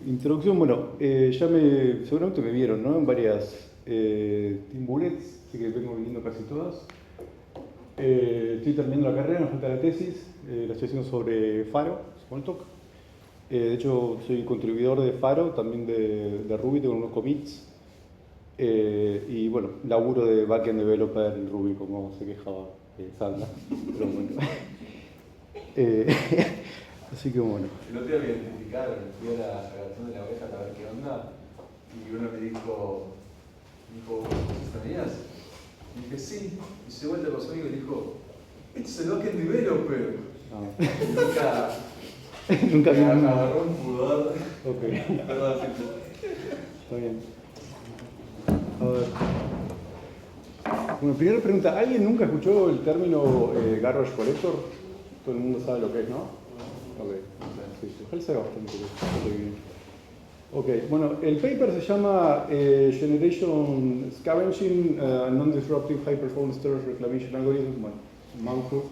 Introducción, bueno, seguramente me vieron, ¿no? En varias Team Bullets, así que vengo viendo casi todas. Estoy terminando la carrera, me falta la tesis, la estoy haciendo sobre Faro, Smalltalk. De hecho, soy contribuidor de Faro, también de Ruby, tengo unos commits. Y bueno, laburo de backend developer en Ruby, como se quejaba Sandra. Pero bueno. Así que bueno. El otro día me identificaron, fui a la grabación de la oveja a ver qué onda, y uno me dijo, ¿estás? Y dije, sí, y se vuelta con su amigo y dijo, este es el backend developer. Ah. Nunca vi me agarró un pudor. Ok. Perdón, Está bien. A ver. Bueno, primera pregunta, ¿alguien nunca escuchó el término Garbage Collector? Todo el mundo sabe lo que es, ¿no? Ok, sí, ojalá sea bastante bien. Ok, bueno, el paper se llama Generation Scavenging Non-Disruptive High Performance Storage Reclamation Algorithm, bueno, MANCRU.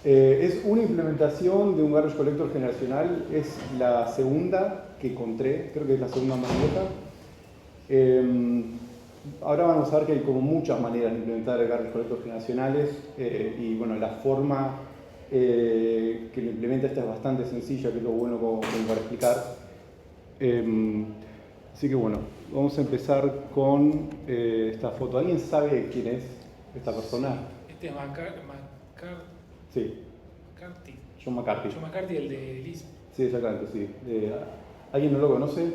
Es una implementación de un Garbage Collector generacional, es la segunda que encontré, creo que es la segunda más vieja. Ahora vamos a ver que hay como muchas maneras de implementar Garbage Collector generacionales y bueno, la forma que lo implementa esta es bastante sencilla, que es lo bueno como para explicar. Así que bueno, vamos a empezar con esta foto. ¿Alguien sabe quién es esta persona? Este es Sí. McCarthy. John McCarthy. John McCarthy, el de Lisp. Sí, exactamente, sí. ¿Alguien no lo conoce?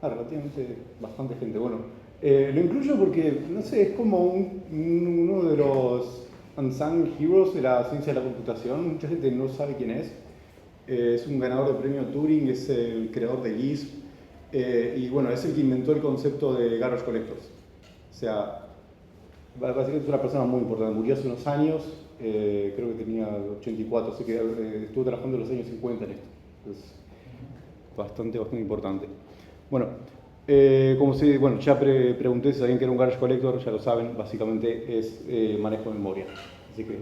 Relativamente bastante gente. Bueno, lo incluyo porque, no sé, es como uno de los unsung heroes de la ciencia de la computación. Mucha gente no sabe quién es. Es un ganador de premio Turing, es el creador de Lisp. Y bueno, es el que inventó el concepto de Garbage Collectors. O sea, básicamente es una persona muy importante. Murió hace unos años, creo que tenía 84, así que estuvo trabajando en los años 50 en esto. Es bastante importante. Bueno, bueno, ya pregunté si sabían que era un Garbage Collector, ya lo saben, básicamente es manejo de memoria. Así que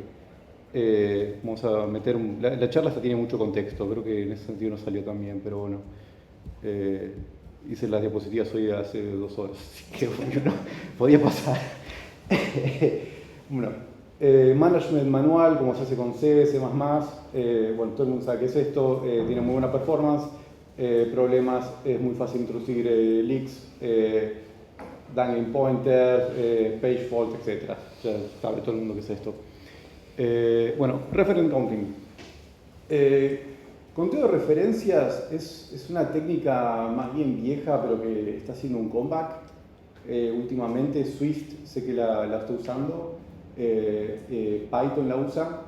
vamos a meter la charla esta tiene mucho contexto, creo que en ese sentido no salió tan bien, pero bueno. Hice las diapositivas hoy hace 2 horas, así que bueno, podía pasar. Bueno, management manual, como se hace con C, C++, bueno, todo el mundo sabe qué es esto, tiene muy buena performance. Problemas, es muy fácil introducir leaks, dangling pointers, page fault, etc. Ya sabe todo el mundo qué es esto. Bueno, reference counting. Conteo de referencias es una técnica más bien vieja, pero que está haciendo un comeback. Últimamente Swift sé que la está usando, Python la usa.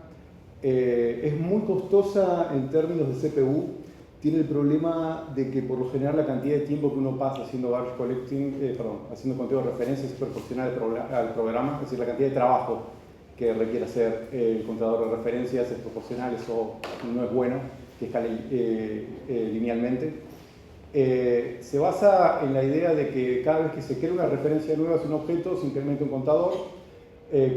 Es muy costosa en términos de CPU. Tiene el problema de que por lo general la cantidad de tiempo que uno pasa haciendo garbage collecting, haciendo conteo de referencias es proporcional al programa, es decir, la cantidad de trabajo que requiere hacer el contador de referencias es proporcional, eso no es bueno, que escale linealmente. Se basa en la idea de que cada vez que se crea una referencia nueva es un objeto, se incrementa un contador.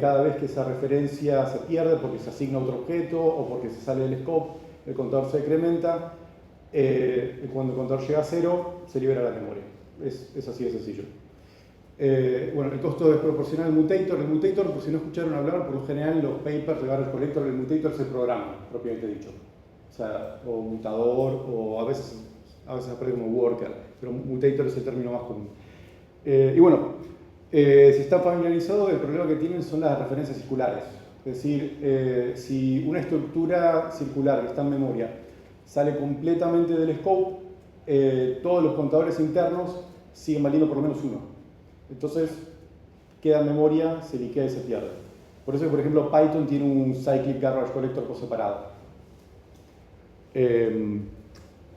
Cada vez que esa referencia se pierde porque se asigna otro objeto o porque se sale del scope, el contador se incrementa. Cuando el contador llega a 0, se libera la memoria. Es así de sencillo. Bueno, el costo es proporcional al mutator. El mutator, por si no escucharon hablar, por lo general en los papers de Garbage Collector, el mutator es el programa, propiamente dicho. O sea, o mutador, o a veces aparece como worker, pero mutator es el término más común. Y bueno, si están familiarizados, el problema que tienen son las referencias circulares. Es decir, si una estructura circular que está en memoria sale completamente del scope, todos los contadores internos siguen valiendo por lo menos 1. Entonces, queda en memoria, se liquea y se pierde. Por eso, por ejemplo, Python tiene un Cyclic Garbage Collector por separado.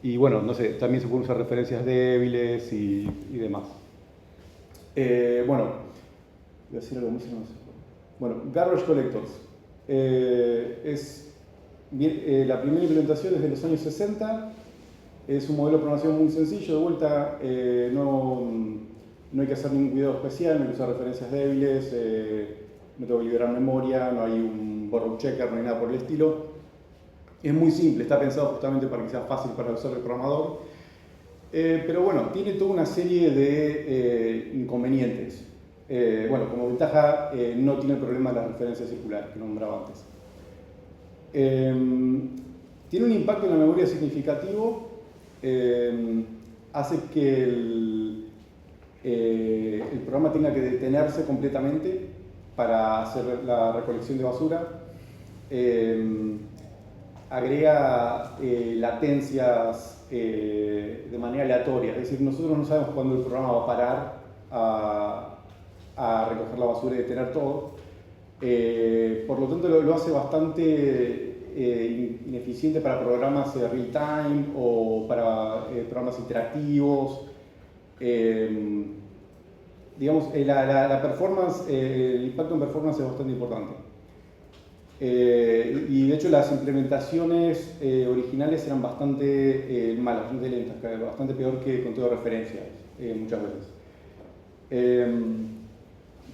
Y bueno, no sé, también se pueden usar referencias débiles y demás. Bueno, voy a decir algo más. Bueno, Garbage Collectors. La primera implementación es de los años 60. Es un modelo de programación muy sencillo. De vuelta, no hay que hacer ningún cuidado especial, no hay que usar referencias débiles, no tengo que liberar memoria, no hay un borrow checker, no hay nada por el estilo. Es muy simple, está pensado justamente para que sea fácil para usar el programador. Pero bueno, tiene toda una serie de inconvenientes. Bueno, como ventaja, no tiene el problema de las referencias circulares que nombraba antes. Tiene un impacto en la memoria significativo. Hace que el programa tenga que detenerse completamente para hacer la recolección de basura. Agrega latencias de manera aleatoria, es decir, nosotros no sabemos cuándo el programa va a parar a recoger la basura y detener todo. Por lo tanto, lo hace bastante ineficiente para programas de real time o para programas interactivos. Digamos, la performance, el impacto en performance es bastante importante. Y de hecho las implementaciones originales eran bastante malas, bastante lentas, bastante peor que conteo de referencia muchas veces.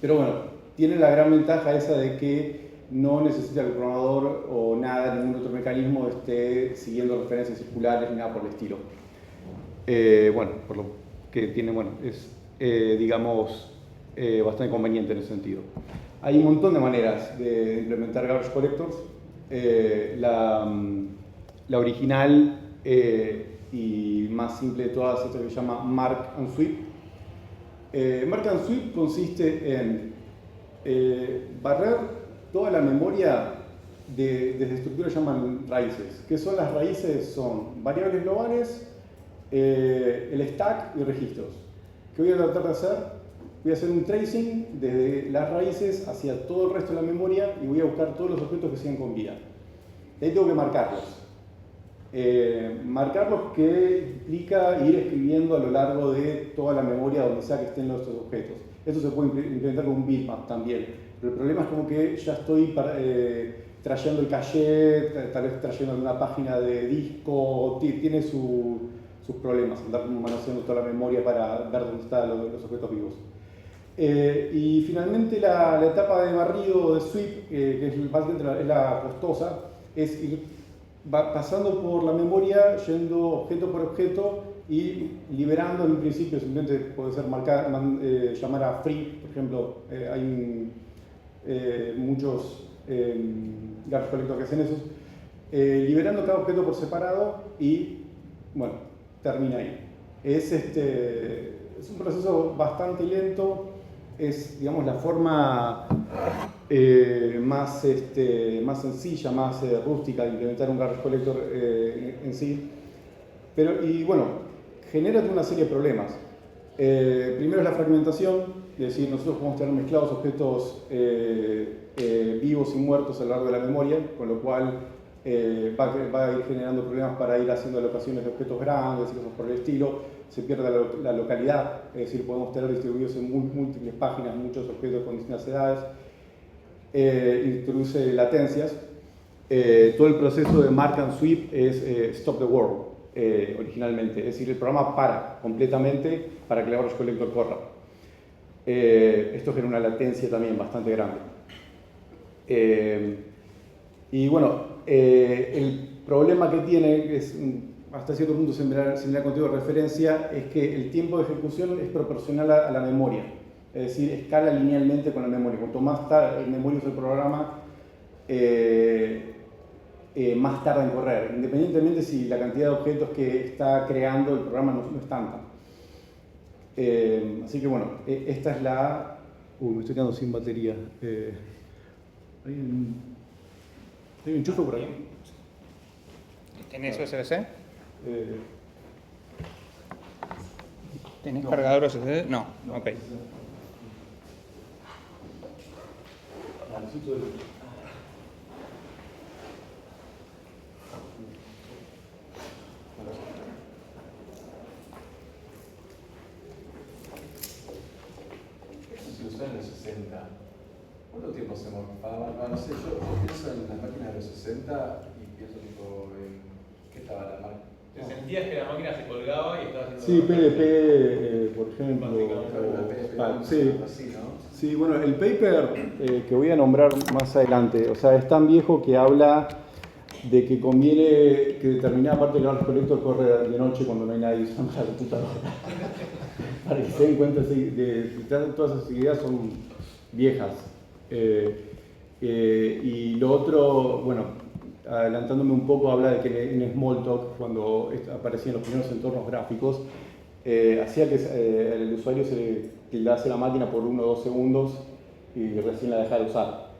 Pero bueno, tiene la gran ventaja esa de que no necesita que el programador o nada, ningún otro mecanismo esté siguiendo referencias circulares ni nada por el estilo. Bueno, por lo que tiene, bueno, es digamos bastante conveniente en ese sentido. Hay un montón de maneras de implementar garbage collectors. La original y más simple de todas es que se llama Mark and Sweep. Mark and Sweep consiste en barrer toda la memoria desde estructuras que llaman raíces. ¿Qué son las raíces? Son variables globales, el stack y registros. ¿Qué voy a tratar de hacer? Voy a hacer un tracing desde las raíces hacia todo el resto de la memoria y voy a buscar todos los objetos que sigan con vida. Ahí tengo que marcarlos. Marcarlos que implica ir escribiendo a lo largo de toda la memoria donde sea que estén los objetos. Esto se puede implementar con un bitmap también. Pero el problema es como que ya estoy trayendo el caché, tal vez trayendo alguna página de disco, tiene sus problemas, andar manoseando toda la memoria para ver dónde están los objetos vivos. Y finalmente la etapa de barrido de sweep, que es básicamente la costosa, es ir pasando por la memoria, yendo objeto por objeto y liberando en un principio, simplemente puede ser llamar a free, por ejemplo, hay muchos garbage collectors que hacen eso, liberando cada objeto por separado y bueno, termina ahí. Es un proceso bastante lento. Es, digamos, la forma más sencilla, más rústica de implementar un garbage collector en sí. Y bueno, genera una serie de problemas. Primero es la fragmentación, es decir, nosotros podemos tener mezclados objetos vivos y muertos a lo largo de la memoria, con lo cual va a ir generando problemas para ir haciendo alocaciones de objetos grandes y cosas por el estilo. Se pierde la localidad, es decir, podemos tener distribuidos en múltiples páginas muchos objetos con distintas edades. Introduce latencias. Todo el proceso de mark and sweep es stop the world originalmente, es decir, el programa para completamente para que el garbage collector corra. Esto genera una latencia también bastante grande. Y bueno, el problema que tiene es hasta cierto punto similar contigo de referencia, es que el tiempo de ejecución es proporcional a la memoria, es decir, escala linealmente con la memoria. Cuanto más tarde el memoria usa el programa, más tarda en correr, independientemente si la cantidad de objetos que está creando el programa no es tanta. Así que bueno, esta es la... me estoy quedando sin batería. ¿Hay un enchufe por ahí? ¿Tenés USB-C? ¿Tenés cargador USB? No, ok. Se usó en los 60. ¿Cuánto tiempo se morfaba? No sé, yo pienso en las máquinas de los 60 y pienso tipo en qué estaba la máquina. Te sentías que la máquina se colgaba y estaba haciendo... Sí, PDP, por ejemplo. Sí. Así, ¿no? Sí, bueno, el paper que voy a nombrar más adelante, o sea, es tan viejo que habla de que conviene que determinada parte del garbage collector corre de noche cuando no hay nadie usando la computadora. Para que se den cuenta de que todas esas ideas son viejas. Y lo otro, bueno, adelantándome un poco, habla de que en Smalltalk, cuando aparecían los primeros entornos gráficos, hacía que el usuario se tildase la máquina por 1 o 2 segundos y recién la dejara de usar,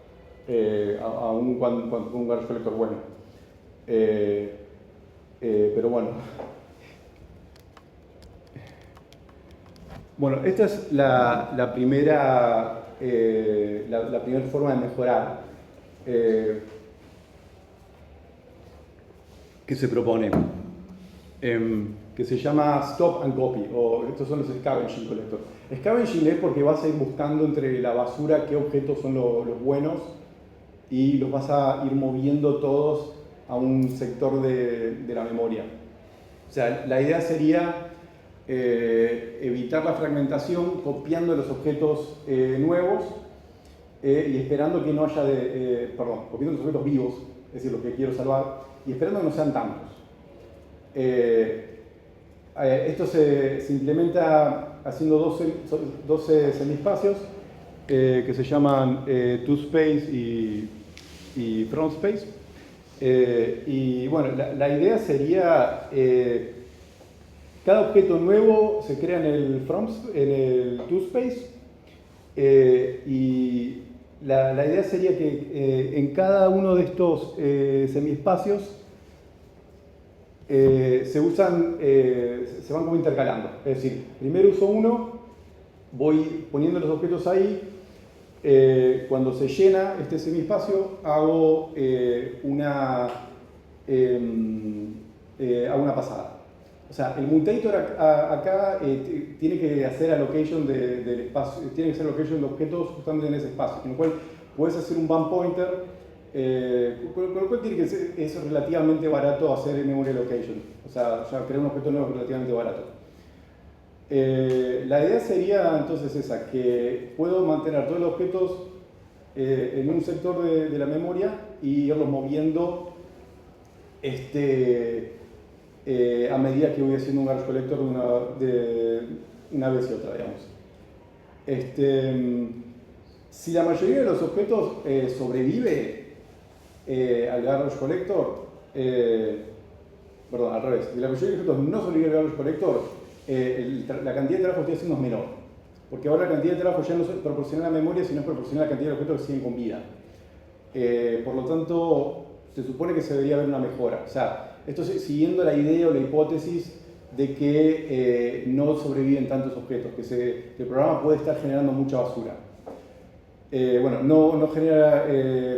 aún cuando un garbage collector bueno. Pero bueno. Bueno, esta es la primera forma de mejorar que se propone, que se llama Stop and Copy, o estos son los Scavenging Collector. Scavenging es porque vas a ir buscando entre la basura qué objetos son los buenos y los vas a ir moviendo todos a un sector de la memoria. O sea, la idea sería evitar la fragmentación copiando los objetos nuevos y esperando que no haya copiando los objetos vivos, es decir, los que quiero salvar, y esperando que no sean tantos. Esto se implementa haciendo 12 semiespacios que se llaman toSpace y FrontSpace. Y bueno, la idea sería cada objeto nuevo se crea en el toSpace y la idea sería que en cada uno de estos semiespacios se van como intercalando. Es decir, primero uso uno, voy poniendo los objetos ahí, cuando se llena este semiespacio hago una pasada. O sea, el mutator acá tiene que hacer allocation del espacio, tiene que hacer allocation de objetos justamente en ese espacio, con lo cual puedes hacer un bump pointer, con lo cual tiene que ser, es relativamente barato hacer memory allocation. O sea, ya crear un objeto nuevo es relativamente barato. La idea sería entonces esa, que puedo mantener todos los objetos en un sector de la memoria y irlos moviendo a medida que voy haciendo un garbage collector una vez y otra, digamos. Si la mayoría de los objetos sobrevive al garbage collector, perdón, al revés, si la mayoría de los objetos no sobrevive al garbage collector, la cantidad de trabajo que estoy haciendo es menor. Porque ahora la cantidad de trabajo ya no es proporcional a la memoria, sino es proporcional a la cantidad de objetos que siguen con vida. Por lo tanto, se supone que se debería haber una mejora. O sea, esto es siguiendo la idea o la hipótesis de que no sobreviven tantos objetos, que el programa puede estar generando mucha basura. Bueno, no genera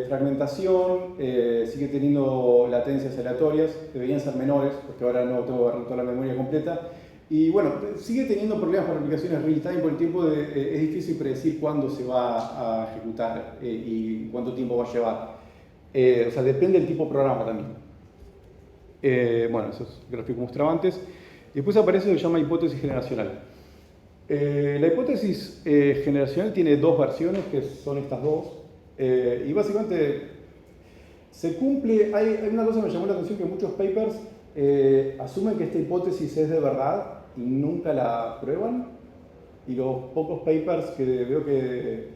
fragmentación, sigue teniendo latencias aleatorias, deberían ser menores, porque ahora no tengo que agarrar toda la memoria completa. Y bueno, sigue teniendo problemas para aplicaciones real time por el tiempo es difícil predecir cuándo se va a ejecutar y cuánto tiempo va a llevar. O sea, depende del tipo de programa también. Bueno, esos gráficos que mostraba antes. Después aparece lo que se llama hipótesis generacional. La hipótesis generacional tiene dos versiones, que son estas dos. Y básicamente se cumple. Hay una cosa que me llamó la atención, que muchos papers asumen que esta hipótesis es de verdad y nunca la prueban. Y los pocos papers que veo que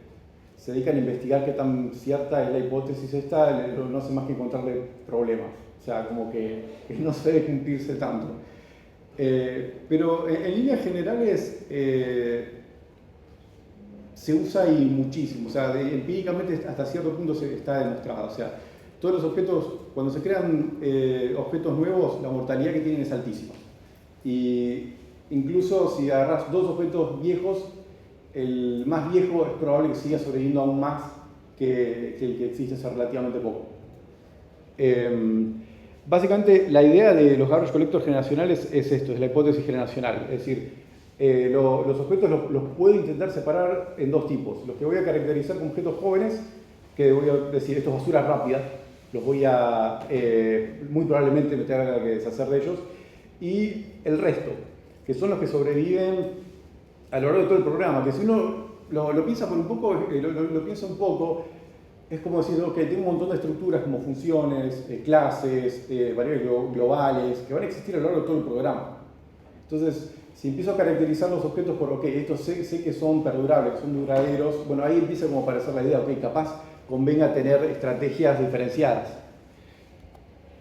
se dedican a investigar qué tan cierta es la hipótesis esta, no hace más que encontrarle problemas. O sea, como que no se debe cumplirse tanto. Pero en líneas generales se usa y muchísimo. O sea, empíricamente hasta cierto punto está demostrado. O sea, todos los objetos, cuando se crean objetos nuevos, la mortalidad que tienen es altísima. Y incluso si agarras dos objetos viejos, el más viejo es probable que siga sobreviviendo aún más que el que existe hace relativamente poco. Básicamente, la idea de los garbage collectors generacionales es esto, es la hipótesis generacional. Es decir, los objetos los puedo intentar separar en dos tipos. Los que voy a caracterizar como objetos jóvenes, que voy a decir, esto es basura rápida, los voy a, muy probablemente me tenga que deshacer de ellos. Y el resto, que son los que sobreviven a lo largo de todo el programa, que si uno lo piensa por un poco, lo piensa un poco, es como decir, ok, tengo un montón de estructuras como funciones, clases, variables globales, que van a existir a lo largo de todo el programa. Entonces, si empiezo a caracterizar los objetos por, ok, estos sé que son perdurables, que son duraderos, bueno, ahí empieza como a aparecer la idea, ok, capaz convenga tener estrategias diferenciadas.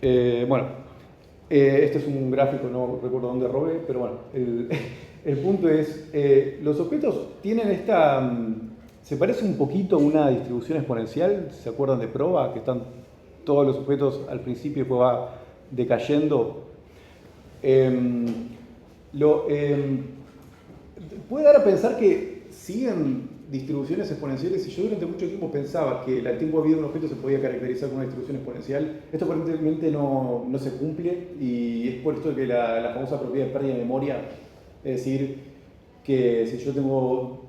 Este es un gráfico, no recuerdo dónde robé, pero bueno, el punto es, los objetos tienen esta... se parece un poquito a una distribución exponencial, ¿se acuerdan de Proba? Que están todos los objetos al principio y después va decayendo. Puede dar a pensar que siguen distribuciones exponenciales y yo durante mucho tiempo pensaba que el tiempo de vida de un objeto se podía caracterizar como una distribución exponencial. Esto aparentemente no se cumple y es por esto que la famosa propiedad de pérdida de memoria, es decir, que si yo tengo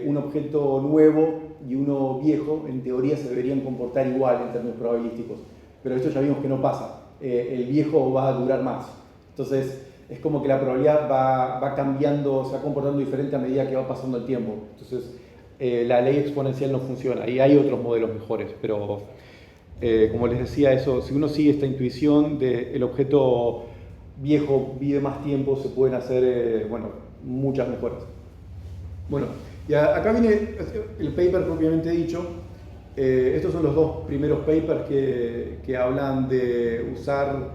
un objeto nuevo y uno viejo, en teoría se deberían comportar igual en términos probabilísticos, pero esto ya vimos que no pasa, el viejo va a durar más. Entonces, es como que la probabilidad va cambiando, se va comportando diferente a medida que va pasando el tiempo. Entonces, la ley exponencial no funciona y hay otros modelos mejores, pero como les decía, si uno sigue esta intuición de el objeto viejo vive más tiempo, se pueden hacer muchas mejoras. Bueno, y acá viene el paper propiamente dicho. Estos son los dos primeros papers que hablan de usar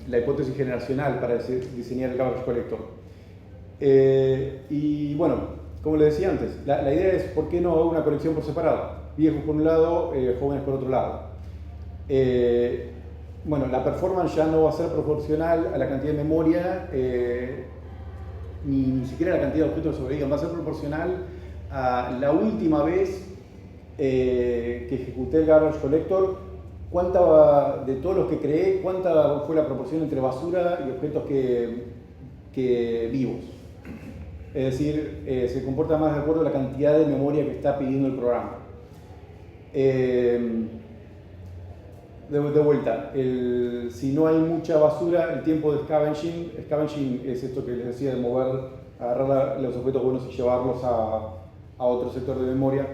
la hipótesis generacional para diseñar el garbage collector. Y bueno, como les decía antes, la idea es por qué no una colección por separado, viejos por un lado, jóvenes por otro lado. La performance ya no va a ser proporcional a la cantidad de memoria, ni siquiera a la cantidad de objetos que sobrevivan, va a ser proporcional a la última vez que ejecuté el garbage collector, cuánta de todos los que creé, cuánta fue la proporción entre basura y objetos que vivos. Es decir, se comporta más de acuerdo a la cantidad de memoria que está pidiendo el programa. De vuelta, si no hay mucha basura, el tiempo de scavenging es esto que les decía de agarrar los objetos buenos y llevarlos a otro sector de memoria.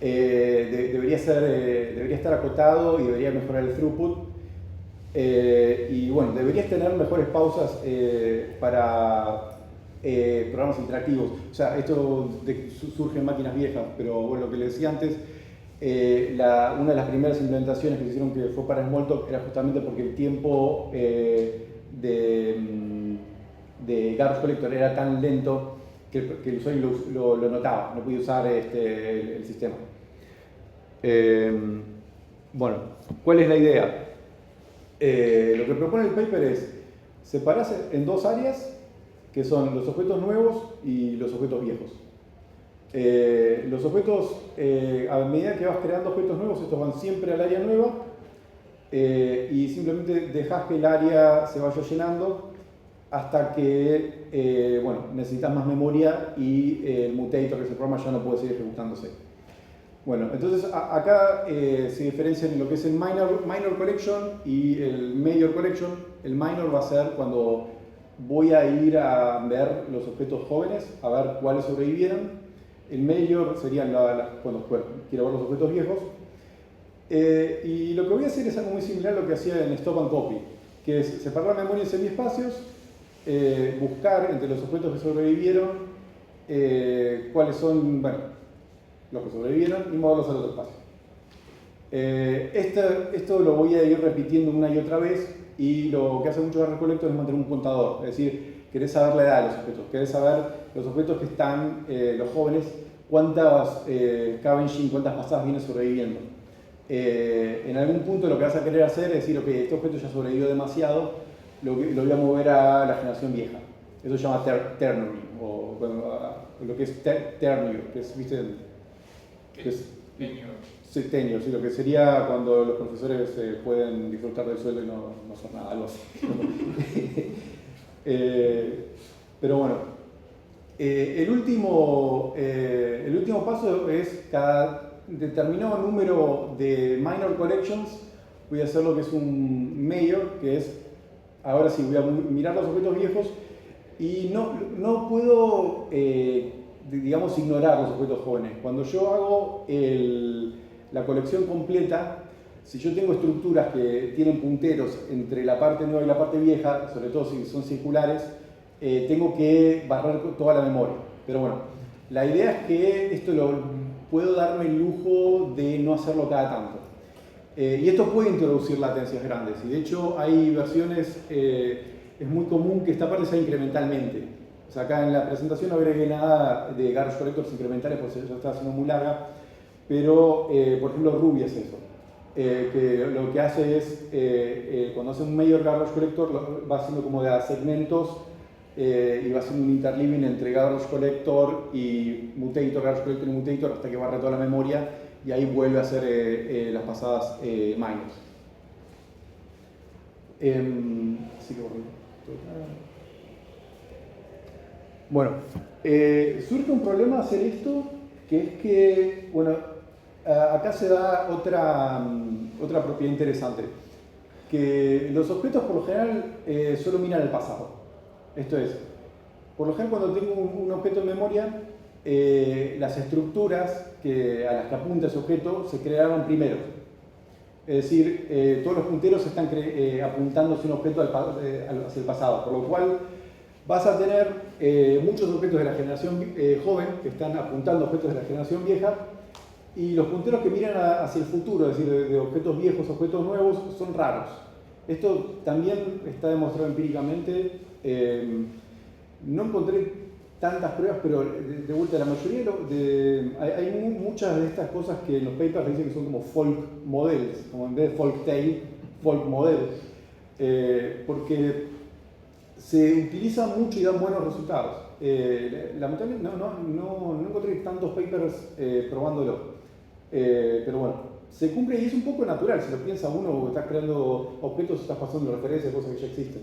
Debería estar acotado y debería mejorar el throughput. Y bueno, deberías tener mejores pausas para programas interactivos. O sea, esto surge en máquinas viejas, pero bueno, lo que les decía antes, una de las primeras implementaciones que se hicieron que fue para Smalltalk era justamente porque el tiempo de garbage collector era tan lento que el usuario lo notaba, no podía usar el sistema. ¿Cuál es la idea? Lo que propone el paper es separarse en dos áreas que son los objetos nuevos y los objetos viejos. Los objetos, a medida que vas creando objetos nuevos, estos van siempre al área nueva y simplemente dejas que el área se vaya llenando hasta que necesitas más memoria y el mutator, que es el programa, ya no puede seguir ejecutándose. Bueno, entonces acá se diferencian en lo que es el minor collection y el major collection. El minor va a ser cuando voy a ir a ver los objetos jóvenes, a ver cuáles sobrevivieron. El major serían cuando quiero ver los objetos viejos. Y lo que voy a hacer es algo muy similar a lo que hacía en Stop and Copy, que es separar la memoria en semiespacios, buscar entre los objetos que sobrevivieron cuáles son los que sobrevivieron y moverlos al otro espacio. Esto lo voy a ir repitiendo una y otra vez y lo que hace mucho garbage collector es mantener un contador, es decir, querés saber la edad de los objetos, querés saber los objetos que están, los jóvenes, cuántas scavenging, cuántas pasadas vienen sobreviviendo. En algún punto lo que vas a querer hacer es decir, ok, este objeto ya sobrevivió demasiado, lo voy a mover a la generación vieja. Eso se llama ternary, o lo que es tenure, que es, ¿viste? Tenure, sí, lo que sería cuando los profesores pueden disfrutar del sueldo y no hacer nada, algo así. Pero bueno, el último paso es cada determinado número de minor collections voy a hacer lo que es un major, que es, ahora sí voy a mirar los objetos viejos y no puedo digamos, ignorar los objetos jóvenes. Cuando yo hago la colección completa, si yo tengo estructuras que tienen punteros entre la parte nueva y la parte vieja, sobre todo si son circulares, tengo que barrer toda la memoria. Pero bueno, la idea es que esto puedo darme el lujo de no hacerlo cada tanto. Y esto puede introducir latencias grandes. Y de hecho hay versiones, es muy común que esta parte sea incrementalmente. O sea, acá en la presentación no agregué nada de garbage collectors incrementales porque ya está haciendo muy larga. Pero, por ejemplo, Ruby es eso. Que lo que hace es, cuando hace un mayor garbage collector, va haciendo como de segmentos y va haciendo un interleaving entre garbage collector y mutator, garbage collector y mutator hasta que barre toda la memoria y ahí vuelve a hacer las pasadas minors. Así que bueno, surge un problema hacer esto, que es que, bueno, acá se da otra propiedad interesante, que los objetos por lo general solo miran el pasado. Esto es, por lo general cuando tengo un objeto en memoria, las estructuras a las que apunta ese objeto se crearon primero. Es decir, todos los punteros están apuntando hacia un objeto hacia el pasado, por lo cual vas a tener muchos objetos de la generación joven que están apuntando a objetos de la generación vieja y los punteros que miran hacia el futuro, es decir, de objetos viejos a objetos nuevos, son raros. Esto también está demostrado empíricamente. No encontré tantas pruebas, pero de vuelta la mayoría hay muchas de estas cosas que en los papers dicen que son como folk models, como en vez de folk tale, folk model, porque se utiliza mucho y dan buenos resultados. Lamentablemente no encontré tantos papers probándolo, pero bueno, se cumple y es un poco natural, si lo piensa uno, estás creando objetos, estás pasando referencias a cosas que ya existen.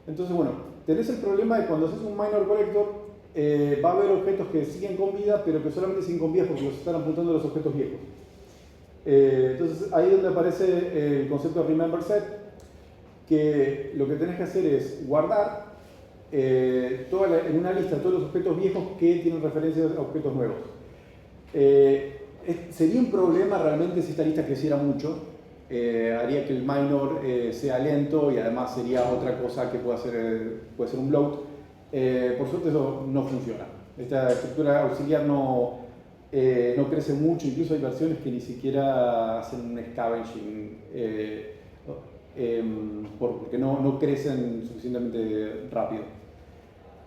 Entonces, bueno, tenés el problema de cuando haces un minor collector, va a haber objetos que siguen con vida, pero que solamente siguen con vida porque los están apuntando a los objetos viejos. Entonces, ahí es donde aparece el concepto de remember set, que lo que tenés que hacer es guardar en una lista todos los objetos viejos que tienen referencias a objetos nuevos. Sería un problema realmente si esta lista creciera mucho. Haría que el minor sea lento y además sería otra cosa que puede ser un bloat. Por suerte eso no funciona. Esta estructura auxiliar no crece mucho, incluso hay versiones que ni siquiera hacen un scavenging porque no crecen suficientemente rápido.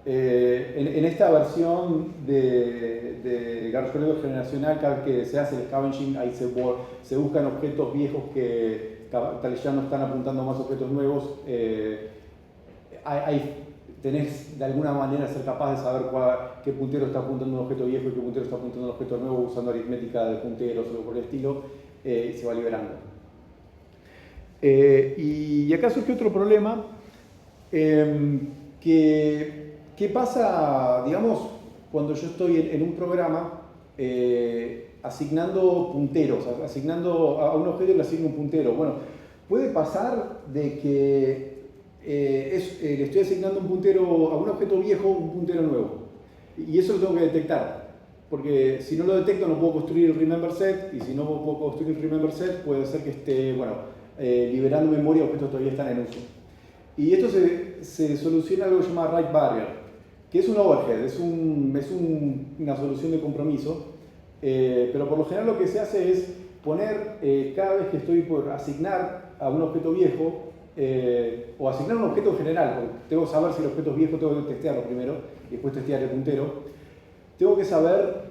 En esta versión de garbage collector generacional, cada vez que se hace el scavenging, ahí se buscan objetos viejos que tal vez ya no están apuntando más objetos nuevos. Tenés de alguna manera ser capaz de saber qué puntero está apuntando un objeto viejo y qué puntero está apuntando un objeto nuevo usando aritmética de punteros o algo por el estilo, y se va liberando. Y acá surge otro problema, ¿qué pasa, digamos, cuando yo estoy en un programa asignando punteros, asignando a un objeto le asigno un puntero? Bueno, puede pasar de que le estoy asignando un puntero a un objeto viejo, un puntero nuevo. Y eso lo tengo que detectar, porque si no lo detecto no puedo construir el remember set, y si no puedo construir el remember set puede ser que esté, liberando memoria, objetos todavía están en uso. Y esto se soluciona algo que se llama write barrier, que es un overhead, es una solución de compromiso, pero por lo general lo que se hace es poner, cada vez que estoy por asignar a un objeto viejo, o asignar un objeto en general, porque tengo que saber si el objeto es viejo, tengo que testearlo primero, y después testear el puntero. Tengo que saber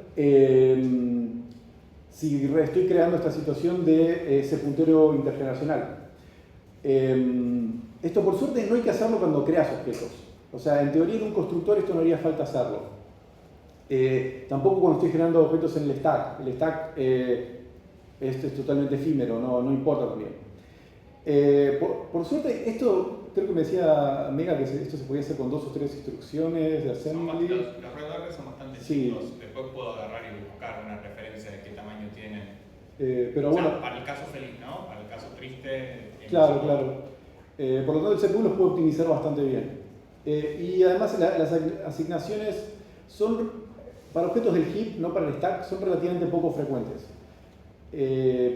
si estoy creando esta situación de ese puntero intergeneracional. Esto por suerte no hay que hacerlo cuando creas objetos. O sea, en teoría en un constructor esto no haría falta hacerlo. Tampoco cuando estoy generando objetos en el stack. El stack es totalmente efímero, no importa también. Por suerte, esto creo que me decía Mega que esto se podía hacer con 2 o 3 instrucciones de assembly. Los redobles son bastante chicos. Después puedo agarrar y buscar una referencia de qué tamaño tienen. Pero bueno, para el caso feliz, ¿no? Para el caso triste. Claro. Por lo tanto, el CPU los puede optimizar bastante bien. Y además las asignaciones son, para objetos del heap, no para el stack, son relativamente poco frecuentes.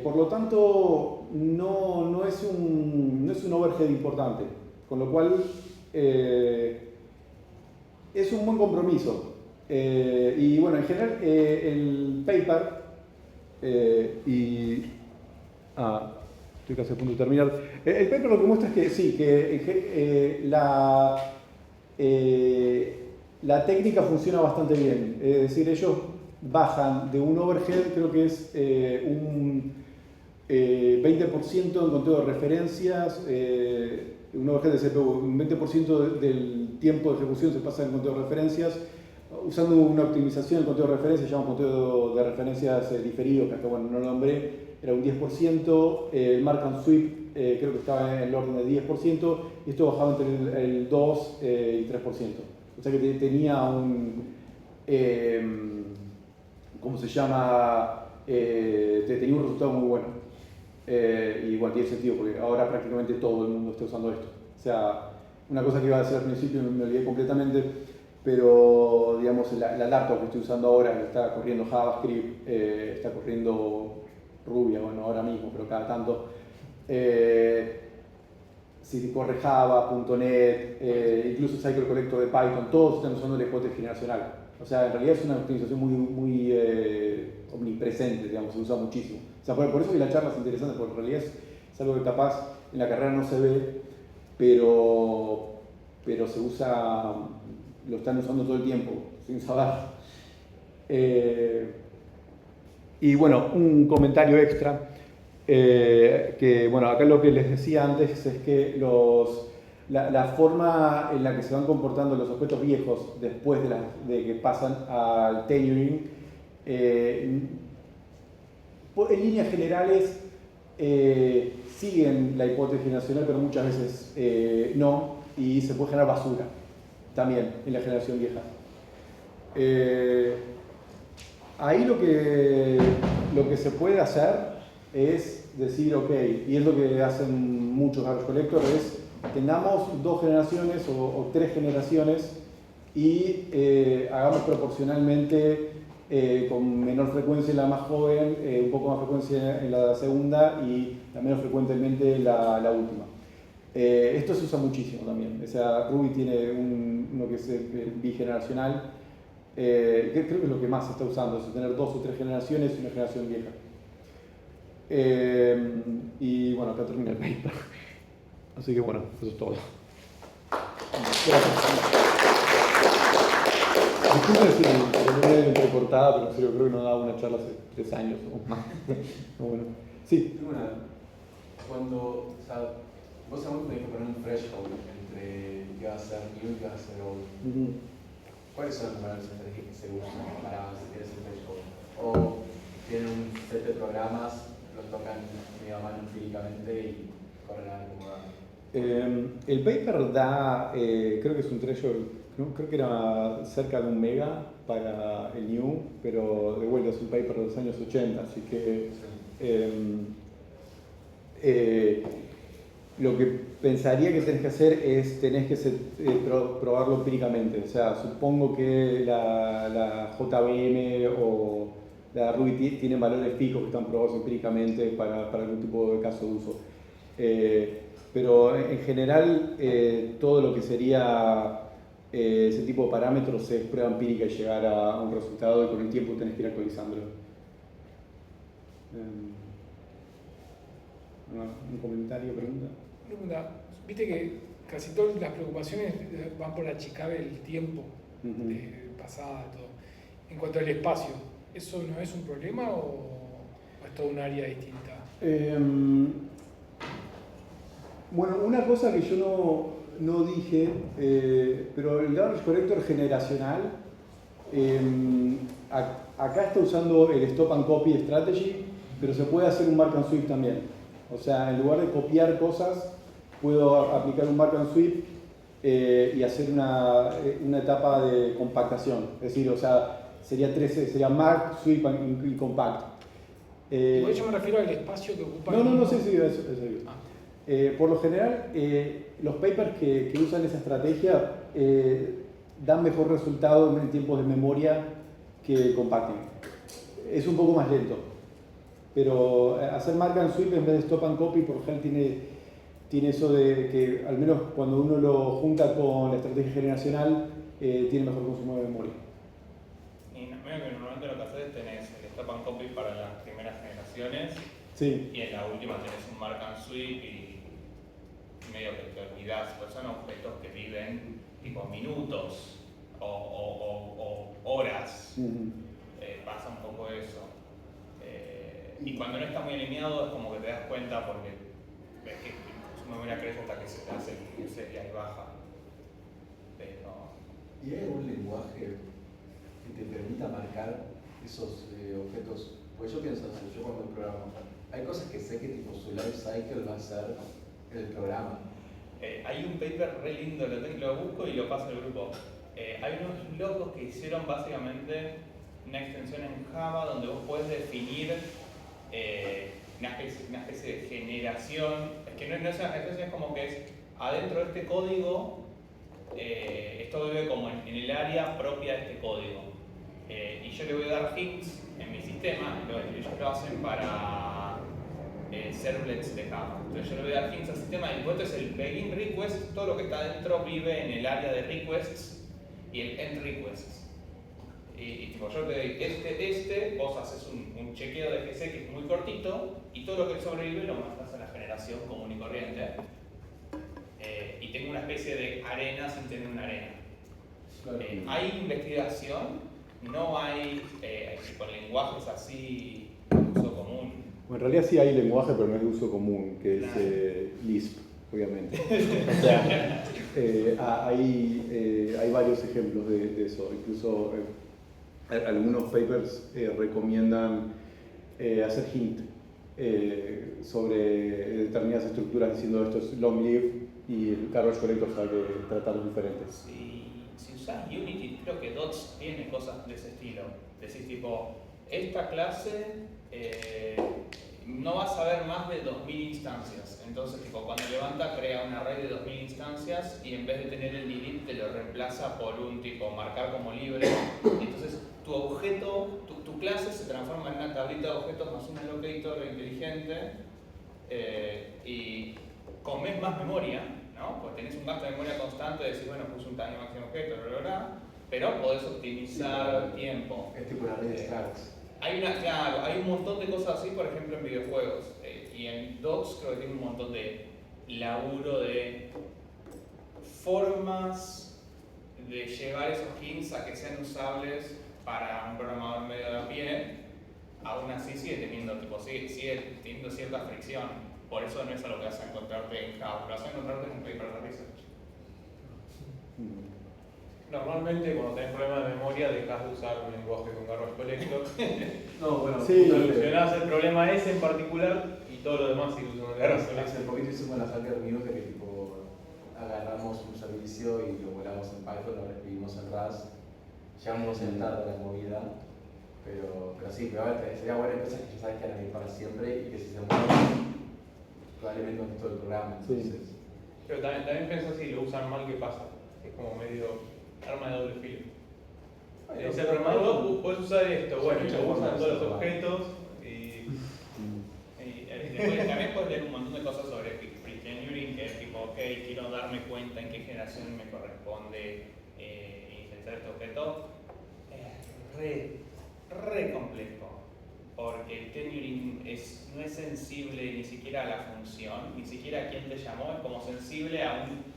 Por lo tanto, no es un overhead importante, con lo cual es un buen compromiso. Y bueno, en general el paper, estoy casi a punto de terminar. El paper lo que muestra es que sí, que la técnica funciona bastante bien. Es decir, ellos bajan de un overhead, creo que es un 20% en conteo de referencias, un overhead de CPU, un 20% del tiempo de ejecución se pasa en conteo de referencias, usando una optimización del conteo de referencias, se llama conteo de referencias diferido, que hasta bueno, no lo nombré, era un 10%, el mark and sweep creo que estaba en el orden de 10%, y esto bajaba entre el 2 y 3%. O sea que tenía ¿cómo se llama? Tenía un resultado muy bueno. Y bueno, tiene sentido porque ahora prácticamente todo el mundo está usando esto. O sea, una cosa que iba a decir al principio me olvidé completamente, pero digamos la laptop que estoy usando ahora, que está corriendo JavaScript, está corriendo Ruby, bueno, ahora mismo, pero cada tanto. Si corre Java, .NET, incluso Cycle Collector de Python, todos están usando el hipótesis generacional. O sea, en realidad es una optimización muy omnipresente, digamos, se usa muchísimo. O sea, por eso que la charla es interesante, porque en realidad es algo que capaz en la carrera no se ve, pero se usa, lo están usando todo el tiempo, sin saber. Y bueno, un comentario extra. Que bueno, acá lo que les decía antes es que la forma en la que se van comportando los objetos viejos después de que pasan al tailoring, en líneas generales siguen la hipótesis generacional, pero muchas veces no, y se puede generar basura también en la generación vieja. Ahí lo que se puede hacer es decir, ok, y es lo que hacen muchos garbage collectors, es tengamos 2 generaciones o 3 generaciones y hagamos proporcionalmente con menor frecuencia en la más joven, un poco más frecuencia en la segunda y menos frecuentemente la última. Esto se usa muchísimo también. O sea, Ruby tiene uno que es bigeneracional, que creo que es lo que más se está usando, es tener 2 o 3 generaciones y una generación vieja. Y bueno, acá termina el paper. Así que bueno, eso es todo. Gracias. Disculpen si me he entrecortada, pero en serio creo que no daba una charla hace 3 años o más. Bueno, sí. Cuando, o sea, vos aún tenés que poner un threshold entre qué va a ser new y qué va a ser old. ¿Cuáles son los valores estratégicos que se usan para seguir ese threshold? ¿O tienen un set de programas, los tocan medio a mano empíricamente y corren a ver cómo van? El paper da, creo que es un threshold, creo que era cerca de 1 mega para el new, pero de vuelta es un paper de los años 80, así que lo que pensaría que tenés que hacer es probarlo empíricamente. O sea, supongo que la JVM o la Ruby tienen valores fijos que están probados empíricamente para algún tipo de caso de uso. Pero en general todo lo que sería ese tipo de parámetros es prueba empírica y llegar a un resultado y con el tiempo tenés que ir actualizándolo. ¿Un comentario, pregunta? Viste que casi todas las preocupaciones van por achicar el tiempo de pasada, todo. En cuanto al espacio, ¿eso no es un problema o es toda un área distinta? Bueno, una cosa que yo no dije, pero el garbage collector generacional, acá está usando el stop and copy strategy, pero se puede hacer un mark and sweep también. O sea, en lugar de copiar cosas, puedo aplicar un mark and sweep y hacer una etapa de compactación. Es decir, o sea, sería mark, sweep y compact. Igual yo me refiero al espacio que ocupa. No, sí, eso. Por lo general, los papers que usan esa estrategia dan mejor resultado en tiempos de memoria que compacting. Es un poco más lento, pero hacer mark and sweep en vez de stop and copy por general tiene eso de que al menos cuando uno lo junta con la estrategia generacional tiene mejor consumo de memoria. Y medio que normalmente lo que haces tenés el stop and copy para las primeras generaciones. Sí. Y en la última tenés un mark and sweep y medio que te olvidás, pues son objetos que viven tipo minutos o horas. Pasa un poco eso. Y cuando no está muy alineado es como que te das cuenta porque ves que su memoria crece hasta que se te hace seria y baja. Pero... ¿Y hay algún lenguaje que te permita marcar esos objetos? Pues yo pienso así, yo cuando programo, hay cosas que sé que tipo su life cycle va a ser el programa. Hay un paper re lindo, lo busco y lo paso al grupo. Hay unos locos que hicieron básicamente una extensión en Java donde vos podés definir una especie de generación. Es que no es una extensión, es como que es adentro de este código, esto vive como en el área propia de este código. Y yo le voy a dar hints en mi sistema, ellos lo hacen para servlets de Java. Entonces yo le voy a dar hints al sistema y después es el begin request, todo lo que está adentro vive en el área de requests y el end requests. Y tipo, yo te doy vos haces un chequeo de GC que es muy cortito y todo lo que sobrevive lo mandas a la generación común y corriente. Y tengo una especie de arena sin tener una arena. Hay investigación, no hay tipo, lenguajes así de uso común. Bueno, en realidad sí hay lenguaje, pero no es de uso común, que es Lisp, obviamente. O sea, hay varios ejemplos de eso. Incluso algunos papers recomiendan hacer hint sobre determinadas estructuras diciendo esto es long live y el garbage collector sabe que tratarlos diferentes. Si usas Unity, creo que Dots tiene cosas de ese estilo. Decís tipo, esta clase no vas a ver más de 2000 instancias. Entonces, tipo, cuando levanta, crea un array de 2000 instancias y en vez de tener el delete, te lo reemplaza por un tipo marcar como libre. Entonces, tu objeto, tu clase se transforma en una tablita de objetos más un allocator inteligente y comes más memoria, ¿no? Porque tenés un gasto de memoria constante de decir, bueno, puse un tamaño máximo objeto, pero podés optimizar tiempo. Es tipo una red de structs. Hay un montón de cosas así, por ejemplo, en videojuegos. Y en Docs creo que tiene un montón de laburo de formas de llevar esos hints a que sean usables para un programador medio de a pie. Aún así sigue teniendo cierta fricción. Por eso no es algo que vas a encontrarte en Java, lo vas a encontrarte en un paper de research. Normalmente cuando tenés problemas de memoria dejas de usar un lenguaje con garbage collector. No, bueno, sí, solucionás el problema ese en particular y todo lo demás sigue usando el garbage collector. hace poquito hicimos la hacker news de que tipo agarramos un servicio y lo volamos en Python, lo reescribimos en Rust. Llegamos a tarde a la movida, pero sí, pero a ver, sería buena cosas que ya sabes que van a ir para siempre y que si se mueven probablemente con todo el programa. Entonces. Sí. Pero también pensás si lo usan mal, ¿qué pasa? Es como medio arma de doble filo. Ese programador, vos podés usar esto, bueno, y lo usan todos los objetos y después también puedes leer un montón de cosas sobre pre-tenuring, que es tipo, ok, quiero darme cuenta en qué generación me corresponde insertar este objeto. Es re complejo, porque el tenuring no es sensible ni siquiera a la función, ni siquiera a quién te llamó, es como sensible a un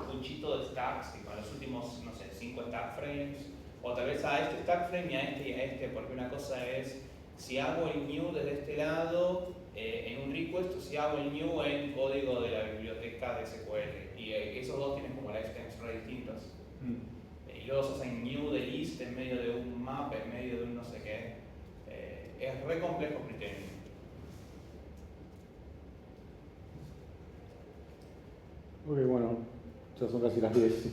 puchito de stacks, tipo a los últimos, no sé, 5 stack frames, o tal vez a este stack frame y a este, porque una cosa es si hago el new desde este lado en un request o si hago el new en código de la biblioteca de SQL, y esos dos tienen como lifetimes re distintos. Y luego se hacen new de list en medio de un map, en medio de un no sé qué. Es re complejo pretending. Ok, bueno, ya son casi las 10.